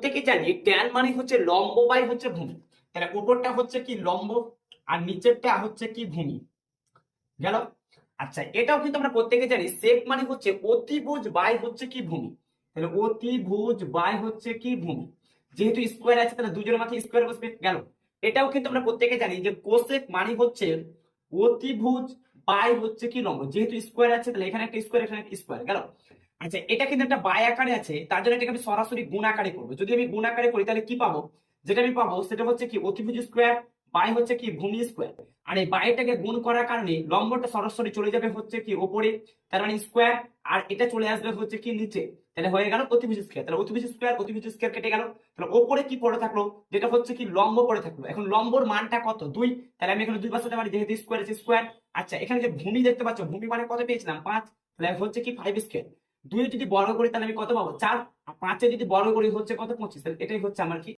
প্রত্যেকে জানি ট্যান মানে হচ্ছে লম্ব বাই হচ্ছে ভূমি। তাহলে উপরটা হচ্ছে কি লম্ব আর নিচেরটা হচ্ছে কি ভূমি গেল। আচ্ছা, এটাও কিন্তু আমরা প্রত্যেকে জানি সেক মানে হচ্ছে অতিভুজ বাই হচ্ছে কি ভূমি। তাহলে অতিভুজ বাই হচ্ছে কি ভূমি, যেহেতু স্কোয়ার আছে তাহলে দুজনের মাথায় স্কোয়ার বসবে গেল। এটাও কিন্তু আমরা প্রত্যেকে জানি যে কোসেক মানে হচ্ছে অতিভুজ বাই হচ্ছে কি লম্ব, যেহেতু স্কোয়ার আছে তাহলে এখানে একটা স্কোয়ার এখানে একটা স্কোয়ার গেল। আচ্ছা, এটা কিন্তু একটা বাই আকারে আছে, তার জন্য এটাকে আমি সরাসরি গুণ আকারে করবো। যদি আমি গুণ আকারে করি তাহলে কি পাবো, যেটা আমি পাবো সেটা হচ্ছে কি অতিভুজ স্কোয়ার বাই হচ্ছে কি ভূমি স্কোয়ার। আর এই বাইটাকে গুণ করার কারণে লম্বটা সরাসরি চলে যাবে হচ্ছে কি ওপরে, তার মানে স্কোয়ার, আর এটা চলে আসবে হচ্ছে কি নিচে। তাহলে হয়ে গেল অতিভুজ স্কোয়ার। তাহলে অতিভুজ স্কোয়ার কেটে গেল। তাহলে ওপরে কি পড়ে থাকলো, যেটা হচ্ছে কি লম্ব পড়ে থাকলো। এখন লম্বর মানটা কত, 2। তাহলে আমি এখানে 2 বসাতে পারি, যেহেতু স্কোয়ার আছে স্কোয়ার। আচ্ছা, এখানে যে ভূমি দেখতে পাচ্ছ, ভূমি মানে কত পেয়েছিলাম 5, তাহলে হচ্ছে কি 5 স্কোয়ার। 2 যদি বর্গ করি তাহলে আমি কত পাবো 4, আর 5 যদি বর্গ করি হচ্ছে কত 25। তাহলে এটাই হচ্ছে আমার কি